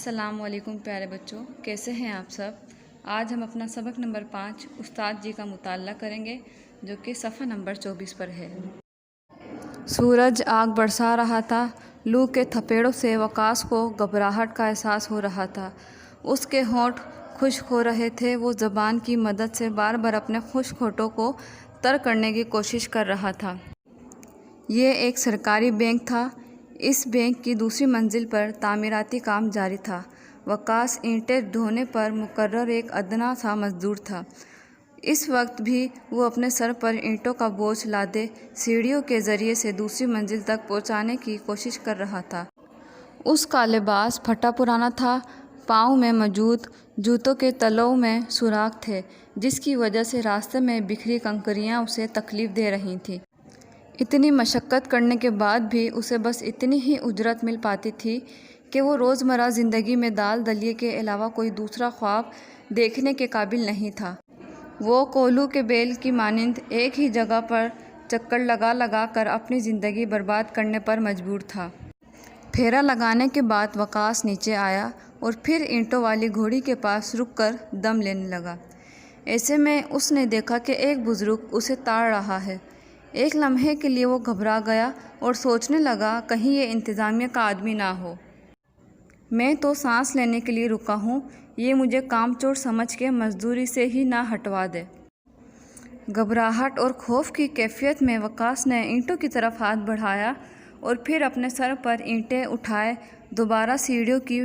السلام علیکم پیارے بچوں، کیسے ہیں آپ سب؟ آج ہم اپنا سبق نمبر 5 استاد جی کا مطالعہ کریں گے، جو کہ صفحہ نمبر 24 پر ہے۔ سورج آگ برسا رہا تھا۔ لو کے تھپیڑوں سے وقاص کو گھبراہٹ کا احساس ہو رہا تھا۔ اس کے ہونٹ خشک ہو رہے تھے۔ وہ زبان کی مدد سے بار بار اپنے خشک ہونٹوں کو تر کرنے کی کوشش کر رہا تھا۔ یہ ایک سرکاری بینک تھا۔ اس بینک کی دوسری منزل پر تعمیراتی کام جاری تھا۔ وقاص اینٹیں ڈھونے پر مقرر ایک ادنیٰ سا مزدور تھا۔ اس وقت بھی وہ اپنے سر پر اینٹوں کا بوجھ لادے سیڑھیوں کے ذریعے سے دوسری منزل تک پہنچانے کی کوشش کر رہا تھا۔ اس کا لباس پھٹا پرانا تھا۔ پاؤں میں موجود جوتوں کے تلوں میں سوراخ تھے، جس کی وجہ سے راستے میں بکھری کنکریاں اسے تکلیف دے رہی تھیں۔ اتنی مشقت کرنے کے بعد بھی اسے بس اتنی ہی اجرت مل پاتی تھی کہ وہ روزمرہ زندگی میں دال دلیے کے علاوہ کوئی دوسرا خواب دیکھنے کے قابل نہیں تھا۔ وہ کولو کے بیل کی مانند ایک ہی جگہ پر چکر لگا لگا کر اپنی زندگی برباد کرنے پر مجبور تھا۔ پھیرا لگانے کے بعد وقاص نیچے آیا اور پھر اینٹوں والی گھوڑی کے پاس رک کر دم لینے لگا۔ ایسے میں اس نے دیکھا کہ ایک بزرگ اسے تاڑ رہا ہے۔ ایک لمحے کے لیے وہ گھبرا گیا اور سوچنے لگا، کہیں یہ انتظامیہ کا آدمی نہ ہو۔ میں تو سانس لینے کے لیے رکا ہوں، یہ مجھے کام چور سمجھ کے مزدوری سے ہی نہ ہٹوا دے۔ گھبراہٹ اور خوف کی کیفیت میں وقاص نے اینٹوں کی طرف ہاتھ بڑھایا اور پھر اپنے سر پر اینٹیں اٹھائے دوبارہ سیڑھیوں کی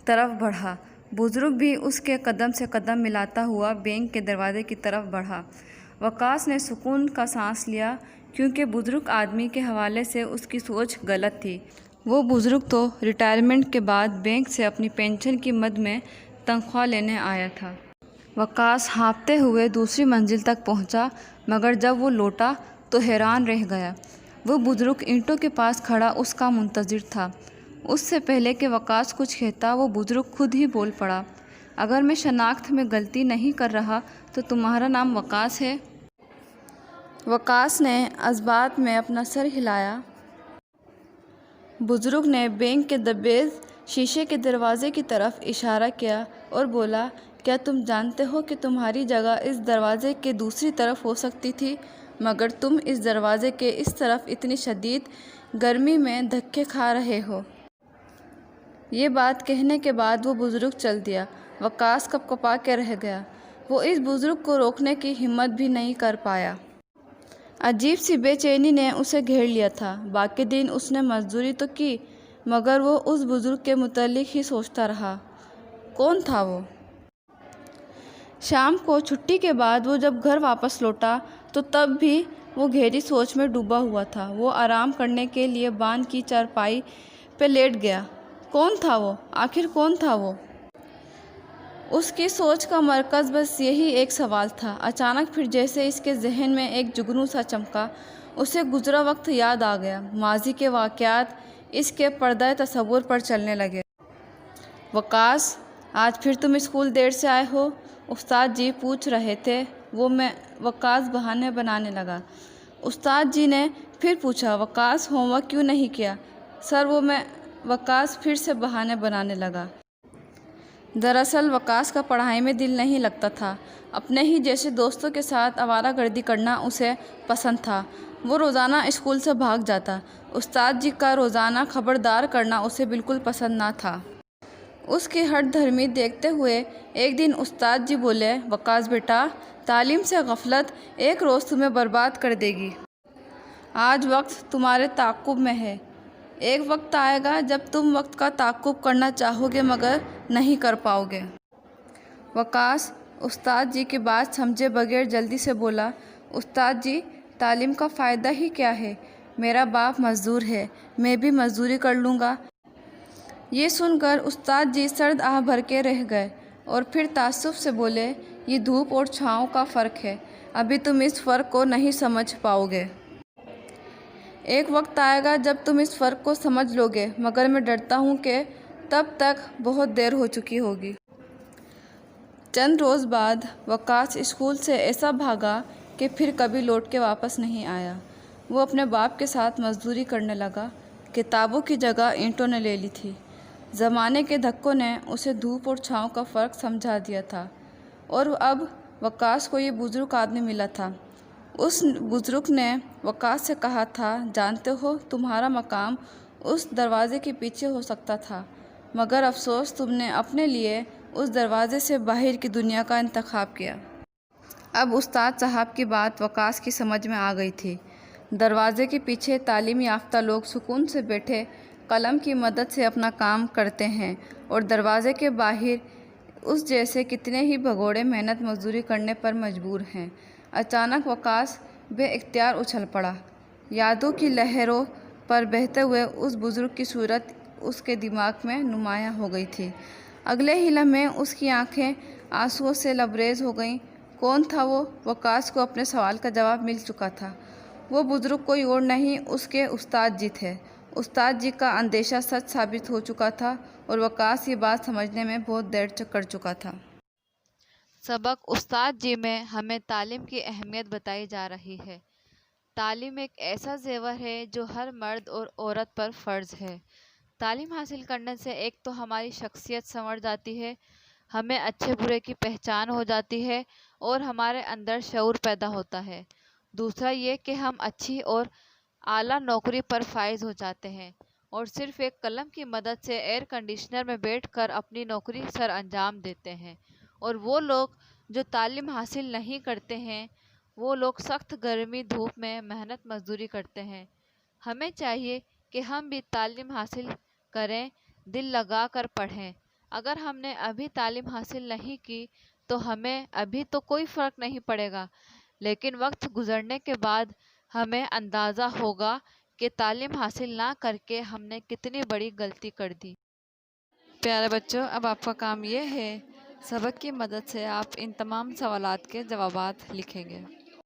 طرف بڑھا۔ بزرگ بھی اس کے قدم سے قدم ملاتا ہوا بینک کے دروازے کی طرف بڑھا۔ وقاص نے سکون کا سانس لیا، کیونکہ بزرگ آدمی کے حوالے سے اس کی سوچ غلط تھی۔ وہ بزرگ تو ریٹائرمنٹ کے بعد بینک سے اپنی پینشن کی مد میں تنخواہ لینے آیا تھا۔ وقاص ہانپتے ہوئے دوسری منزل تک پہنچا، مگر جب وہ لوٹا تو حیران رہ گیا۔ وہ بزرگ اینٹوں کے پاس کھڑا اس کا منتظر تھا۔ اس سے پہلے کہ وقاص کچھ کہتا، وہ بزرگ خود ہی بول پڑا، اگر میں شناخت میں غلطی نہیں کر رہا تو تمہارا نام وقاص ہے؟ وقاص نے اثبات میں اپنا سر ہلایا۔ بزرگ نے بینک کے دبیز شیشے کے دروازے کی طرف اشارہ کیا اور بولا، کیا تم جانتے ہو کہ تمہاری جگہ اس دروازے کے دوسری طرف ہو سکتی تھی، مگر تم اس دروازے کے اس طرف اتنی شدید گرمی میں دھکے کھا رہے ہو؟ یہ بات کہنے کے بعد وہ بزرگ چل دیا۔ وقاص کپکپا کے رہ گیا۔ وہ اس بزرگ کو روکنے کی ہمت بھی نہیں کر پایا۔ عجیب سی بے چینی نے اسے گھیر لیا تھا۔ باقی دن اس نے مزدوری تو کی، مگر وہ اس بزرگ کے متعلق ہی سوچتا رہا۔ کون تھا وہ؟ شام کو چھٹی کے بعد وہ جب گھر واپس لوٹا تو تب بھی وہ گہری سوچ میں ڈوبا ہوا تھا۔ وہ آرام کرنے کے لیے بان کی چارپائی پہ لیٹ گیا۔ کون تھا وہ؟ آخر کون تھا وہ؟ اس کی سوچ کا مرکز بس یہی ایک سوال تھا۔ اچانک پھر جیسے اس کے ذہن میں ایک جگنو سا چمکا، اسے گزرا وقت یاد آ گیا۔ ماضی کے واقعات اس کے پردہ تصور پر چلنے لگے۔ وقاص، آج پھر تم اسکول دیر سے آئے ہو؟ استاد جی پوچھ رہے تھے۔ وقاص بہانے بنانے لگا۔ استاد جی نے پھر پوچھا، وقاص ہوم ورک کیوں نہیں کیا؟ سر وقاص پھر سے بہانے بنانے لگا۔ دراصل وقاص کا پڑھائی میں دل نہیں لگتا تھا۔ اپنے ہی جیسے دوستوں کے ساتھ آوارہ گردی کرنا اسے پسند تھا۔ وہ روزانہ اسکول سے بھاگ جاتا۔ استاد جی کا روزانہ خبردار کرنا اسے بالکل پسند نہ تھا۔ اس کی ہٹ دھرمی دیکھتے ہوئے ایک دن استاد جی بولے، وقاص بیٹا، تعلیم سے غفلت ایک روز تمہیں برباد کر دے گی۔ آج وقت تمہارے تعاقب میں ہے۔ ایک وقت آئے گا جب تم وقت کا تعاقب کرنا چاہو گے مگر نہیں کر پاؤ گے۔ وقاص استاد جی کی بات سمجھے بغیر جلدی سے بولا، استاد جی، تعلیم کا فائدہ ہی کیا ہے؟ میرا باپ مزدور ہے، میں بھی مزدوری کر لوں گا۔ یہ سن کر استاد جی سرد آہ بھر کے رہ گئے اور پھر تعصب سے بولے، یہ دھوپ اور چھاؤں کا فرق ہے، ابھی تم اس فرق کو نہیں سمجھ پاؤ گے۔ ایک وقت آئے گا جب تم اس فرق کو سمجھ لو گے، مگر میں ڈرتا ہوں کہ تب تک بہت دیر ہو چکی ہوگی۔ چند روز بعد وقاص اسکول سے ایسا بھاگا کہ پھر کبھی لوٹ کے واپس نہیں آیا۔ وہ اپنے باپ کے ساتھ مزدوری کرنے لگا۔ کتابوں کی جگہ اینٹوں نے لے لی تھی۔ زمانے کے دھکوں نے اسے دھوپ اور چھاؤں کا فرق سمجھا دیا تھا، اور اب وقاص کو یہ بزرگ آدمی ملا تھا۔ اس بزرگ نے وقاص سے کہا تھا، جانتے ہو تمہارا مقام اس دروازے کے پیچھے ہو سکتا تھا، مگر افسوس تم نے اپنے لیے اس دروازے سے باہر کی دنیا کا انتخاب کیا۔ اب استاد صاحب کی بات وقاص کی سمجھ میں آ گئی تھی۔ دروازے کے پیچھے تعلیم یافتہ لوگ سکون سے بیٹھے قلم کی مدد سے اپنا کام کرتے ہیں، اور دروازے کے باہر اس جیسے کتنے ہی بھگوڑے محنت مزدوری کرنے پر مجبور ہیں۔ اچانک وقاص بے اختیار اچھل پڑا۔ یادوں کی لہروں پر بہتے ہوئے اس بزرگ کی صورت اس کے دماغ میں نمایاں ہو گئی تھی۔ اگلے ہی لمحے اس کی آنکھیں آنسوؤں سے لبریز ہو گئیں۔ کون تھا وہ؟ وقاص کو اپنے سوال کا جواب مل چکا تھا۔ وہ بزرگ کوئی اور نہیں، اس کے استاد جی تھے۔ استاد جی کا اندیشہ سچ ثابت ہو چکا تھا، اور وقاص یہ بات سمجھنے میں بہت دیر کر چکا تھا۔ سبق استاد جی میں ہمیں تعلیم کی اہمیت بتائی جا رہی ہے۔ تعلیم ایک ایسا زیور ہے جو ہر مرد اور عورت پر فرض ہے۔ تعلیم حاصل کرنے سے ایک تو ہماری شخصیت سنور جاتی ہے، ہمیں اچھے برے کی پہچان ہو جاتی ہے، اور ہمارے اندر شعور پیدا ہوتا ہے۔ دوسرا یہ کہ ہم اچھی اور اعلیٰ نوکری پر فائز ہو جاتے ہیں، اور صرف ایک قلم کی مدد سے ایئر کنڈیشنر میں بیٹھ کر اپنی نوکری سر انجام دیتے ہیں۔ اور وہ لوگ جو تعلیم حاصل نہیں کرتے ہیں، وہ لوگ سخت گرمی دھوپ میں محنت مزدوری کرتے ہیں۔ ہمیں چاہیے کہ ہم بھی تعلیم حاصل کریں، دل لگا کر پڑھیں۔ اگر ہم نے ابھی تعلیم حاصل نہیں کی تو ہمیں ابھی تو کوئی فرق نہیں پڑے گا، لیکن وقت گزرنے کے بعد ہمیں اندازہ ہوگا کہ تعلیم حاصل نہ کر کے ہم نے کتنی بڑی غلطی کر دی۔ پیارے بچوں، اب آپ کا کام یہ ہے، سبق کی مدد سے آپ ان تمام سوالات کے جوابات لکھیں گے۔